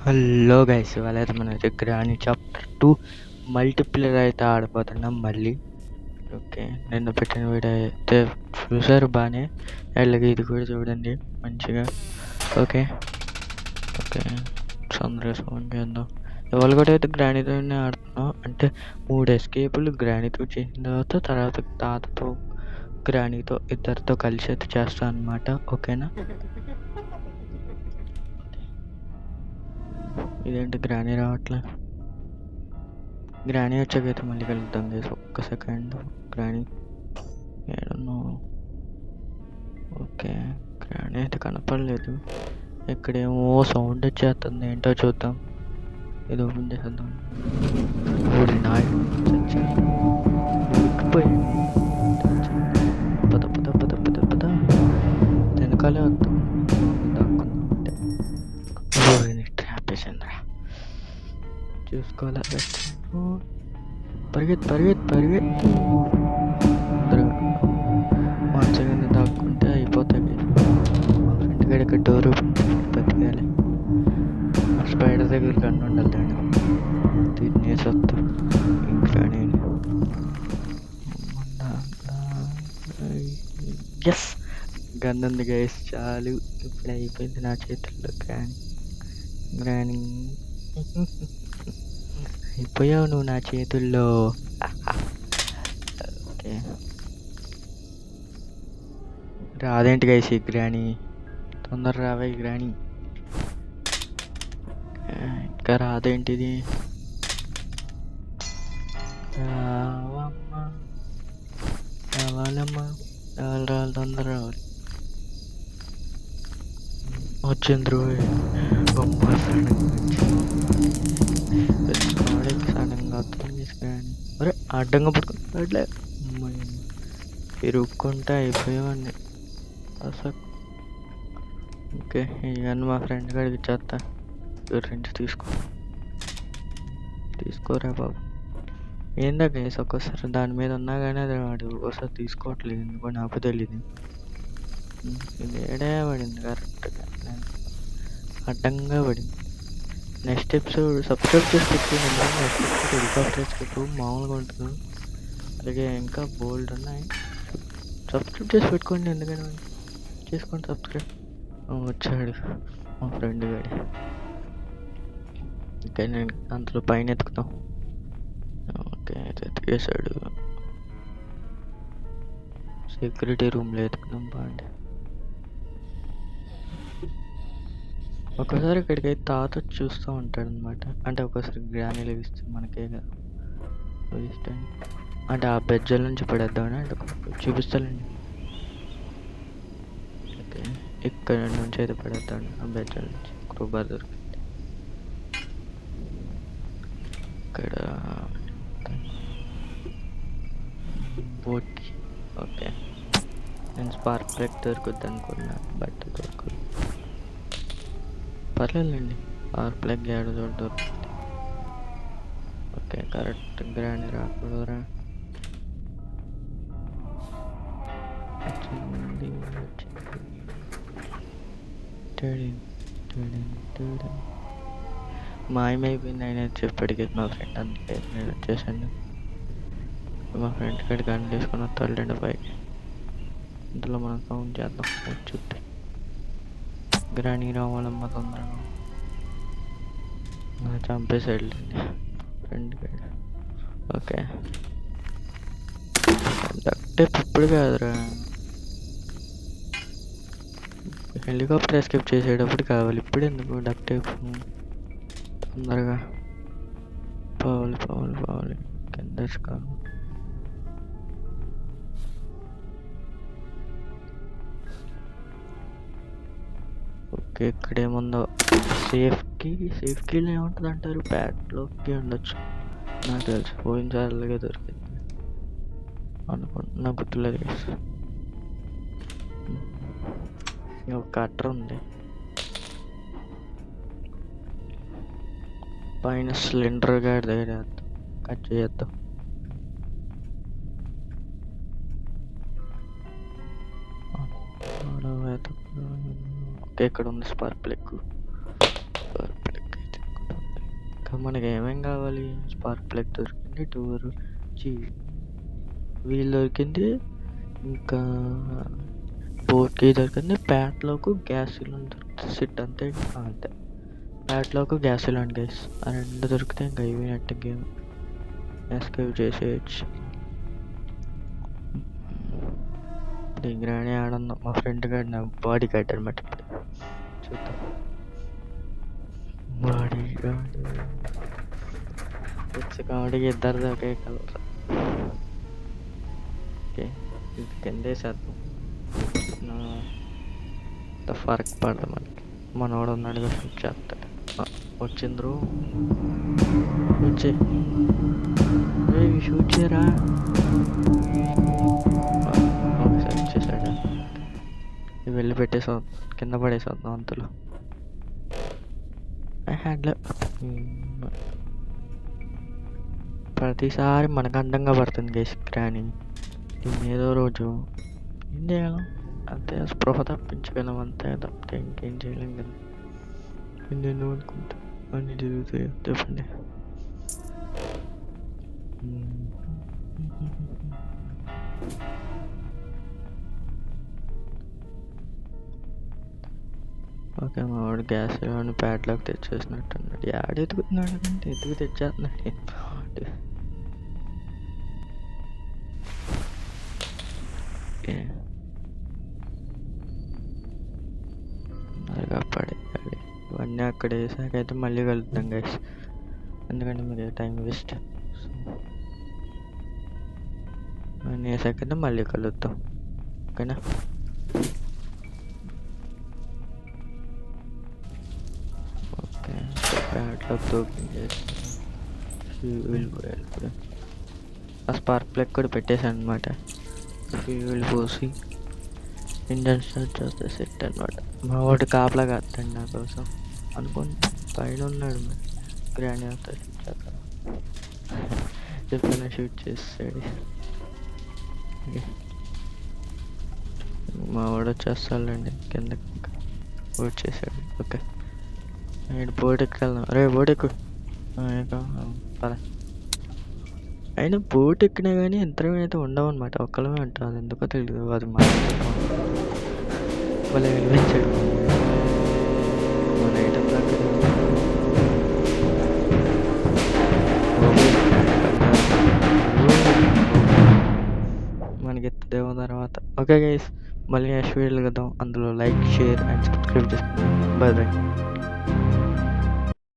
Hello guys, ఇవాళ అయితే మన గ్రాని చాప్టర్ 2 మల్టీప్లేయర్ అయితే ఆడిపోతున్నాం మళ్ళీ. ఓకే, నిన్న పెట్టిన వీడియో అయితే చూసారు బాగానే. అలాగే ఇది కూడా చూడండి మంచిగా. ఓకే ఓకే తొందరగా ఫోన్ చేద్దాం. ఇవాళ కూడా అయితే గ్రానీతోనే ఆడుతున్నాం. అంటే 3 ఎస్కేపులు గ్రానీతో చేసిన తర్వాత తాతతో గ్రానీతో ఇద్దరితో కలిసి అయితే చేస్తాం అనమాట. ఓకేనా? ఇదేంటి గ్రానీ రావట్లే? గ్రానీ వచ్చాకైతే మళ్ళీ కలుద్దాం గైస్. ఒక్క సెకండ్. గ్రానీ ఏడున్నావు? ఓకే, గ్రానీ అయితే కనపడలేదు. ఇక్కడేమో సౌండ్ వచ్చేస్తుంది, ఏంటో చూద్దాం. ఇది ఓపెన్ చేసేద్దాం. ఊరి నాయుడు ఉరికిపోయాడు. పద పద పద పద పద వెనకాలే వద్దాం. దాక్కుందాం అంటే ఊరిని ట్రాప్ వేసిందిరా. చూసుకోవాలా? పరిగెత్తు పరిగెత్తు పరిగెత్తు. మంచిగా దాక్కుంటే అయిపోతాయి. మా ఫ్రెండ్ గడి ఇక్కడ డోర్ ఓపెన్ బతికాలి. స్పైడర్ దగ్గర గన్ను ఉండాలి. తినేసొద్దు ఇంకా. నేను ఎస్, గన్ ఉంది గైస్, చాలు. ఇప్పుడు అయిపోయింది నా చేతుల్లో. గ్రాని అయిపోయావు నువ్వు నా చేతుల్లో. ఓకే, రాదేంటి గైస్ ఈ గ్రాని? తొందర రావే గ్రాని. ఇంకా రాదేంటిది? రావమ్మా, రావాలమ్మా, రావాలి రావాలి, తొందర రావాలి. వచ్చింది రోయ్. బొమ్మ సడన్గా వస్తుంది గ్రాని. అరే అడ్డంగా పట్టుకుంటే ఇరుక్కుంటే అయిపోయేవాడిని అసలు. ఓకే, ఇవన్నీ మా ఫ్రెండ్ గారికి ఇచ్చేస్తా. గురించి తీసుకోరా బాబు. ఏందా గైస్, ఒక్కోసారి దాని మీద ఉన్నా కానీ అది వాడు ఒకసారి తీసుకోవట్లేదు, ఎందుకో నాకు తెలియదు. ఇది ఏడే పడింది కరెక్ట్గా, అడ్డంగా పడింది. నెక్స్ట్ ఎపిసోడ్ సబ్స్క్రైబ్ చేసి పెట్టుకుని హెలికాప్టర్ ఎస్కేప్ మామూలుగా ఉంటుంది. అలాగే ఇంకా బోల్డ్ ఉన్నాయి. సబ్స్క్రైబ్ చేసి పెట్టుకోండి, ఎందుకంటే చేసుకోండి సబ్స్క్రైబ్. వచ్చాడు మా ఫ్రెండ్ గాడి. ఇంకా నేను అంతలో పైన ఎత్తుకుతాం. ఓకే, ఎత్తుకేసాడు. సెక్యూరిటీ రూమ్లో ఎత్తుకున్నాం బాగుంది. ఒకసారి ఇక్కడికి తాత చూస్తూ ఉంటాడు అనమాట. అంటే ఒకసారి గ్రానీ లభిస్తే మనకే కదా ఇష్టం. అంటే ఆ బెజ్జల నుంచి పడేద్దామని అంటే చూపిస్తానండి. ఓకే, ఇక్కడ నుంచి అయితే పడేద్దాం ఆ బెజ్జల నుంచి. క్రూబార్ దొరికింది ఇక్కడ. బోట్. ఓకే, నేను స్పార్క్ ప్లగ్ దొరుకుద్ది అనుకున్నా, బట్ దొరకదు. పర్లేదండి, స్పార్క్ ప్లగ్ ఏడు చోట దొరుకుతుంది. ఓకే, కరెక్ట్ గ్రాండ్ రాకూడదురా. మాయమైపోయింది ఆయన చెప్పాడికి మా ఫ్రెండ్, అందుకే నేను వచ్చేసాను. మా ఫ్రెండ్ కాడికి గన్ తీసుకొని వస్తాడు పైకి. ఇందులో మనం కౌంట్ చేద్దాం. వచ్చుద్ది గ్రానీ రావాలమ్మ తొందరగా. చంపేసాడు ఫ్రెండ్ కాడ. ఓకే, డక్టేప్ ఇప్పుడు కాదురా, హెలికాప్టర్ ఎస్కేప్ చేసేటప్పుడు కావాలి. ఇప్పుడు ఎందుకు డక్టేప్? తొందరగా పోవాలి కింద కాదు. ఓకే, ఇక్కడేముందో సేఫ్టీలో ఏముంటుంది అంటారు? ప్యాడ్లోకి ఉండొచ్చు నాకు తెలుసు. పోయినసారి అలాగే దొరికింది అనుకుంటున్నా, గుర్తులేదు. ఒక కట్టర్ ఉంది పైన. సిలిండర్ గాడి దగ్గర కట్ చేద్దాం. ఓకే, ఇక్కడ ఉంది స్పార్క్ ప్లగ్. ఇంకా మనకేమేం కావాలి? స్పార్క్ ప్లగ్ దొరికింది. డోరు ఛీ! వీల్ దొరికింది. ఇంకా బోట్ కీ దొరికింది. ప్యాడ్‌లాక్, గ్యాస్ సిలిండర్ సెట్ అంతే. అంతే. Padlock, gas cylinder guys. ఆ 2 దొరికితే ఇంక అయిపోయినట్టే గేమ్. ఎస్కేప్ చేసేయొచ్చు. ఈ గ్రాని ఆడుందాం. మా ఫ్రెండ్ గాడు నా బాడీ గార్డ్ అనమాట ఇప్పుడు. చూద్దాం. బాడీ గార్డ్ ఫిక్స్ కామెడీకి ఇద్దరిది ఒకే కలర్. ఓకే, ఇది కిందేసేద్దాం. ఫరక్ పడదు మనకి. మనోడు ఉన్నాడుగా షూట్ చేస్తాడు. వచ్చిండ్రు వచ్చే షూట్ చేయరా. ఒకసారి వచ్చేసాడు. వెళ్ళి పెట్టేసాం, కింద పడేసేద్దాం అంతలో. హ్యాండ్లో ప్రతిసారి మనకు అందంగా పడుతుంది గేస్ గ్రాని. దీన్ని ఏదో రోజు ఏం చేయగలం? అంతే, స్పృహ తప్పించగలం అంతే, తప్పితే ఇంకేం చేయలేం కదా. నేను అనుకుంటా అన్నీ జరుగుతాయి చెప్పండి. ఓకే, మా వాడు గ్యాస్ ప్యాడ్లాక్ తెచ్చేసినట్టున్నాడు. యాడ్ ఎతుకుతున్నాడు అంటే ఎతుకు తెచ్చేస్తున్నాడు. పడేయాలి ఇవన్నీ. అక్కడ వేసాకైతే మళ్ళీ కలుద్దాం గైస్, ఎందుకంటే మీరు టైం వేస్ట్. అన్నీ వేసాకైతే మళ్ళీ కలుద్దాం, ఓకేనా? ఓకే, ప్యాడ్లాక్ ఓపెన్ చేసి ఫ్యూల్ పోయాలి. ఇప్పుడు ఆ స్పార్క్ ప్లగ్ కూడా పెట్టేశాను అనమాట. ఫ్యూల్ పోసి ఇంజన్ స్టార్ట్ చేస్తే సెట్ అనమాట. మా వాడు కాపలా కాస్తాడు నా కోసం అనుకుంటా. పైన ఉన్నాడు మరి గ్రాండ్ అవుతా షూట్ చేస్తా చెప్పిన షూట్ చేస్తాడు. మా వాడు వచ్చేస్తాడండి కిందకి, ఇంకా వచ్చేసాడు. ఓకే, నేను బోట్ ఎక్కెళ్దాం. అరే బోట్ ఎక్కు పద. అయినా బోట్ ఎక్కినా కానీ యంత్రం అయితే ఉండవు అనమాట, ఒక్కలమే ఉంటుంది. అది ఎందుకో తెలియదు, అది మాట్లాడుతాం భలే వినిపించాడు మన ఐటమ్ దగ్గర. మనకి ఎత్తదేమో తర్వాత. ఓకే గైస్, మళ్ళీ నెక్స్ట్ వీడియోలో కలుద్దాం. అందులో లైక్, షేర్ అండ్ సబ్స్క్రైబ్ చేసుకోండి. Bye bye.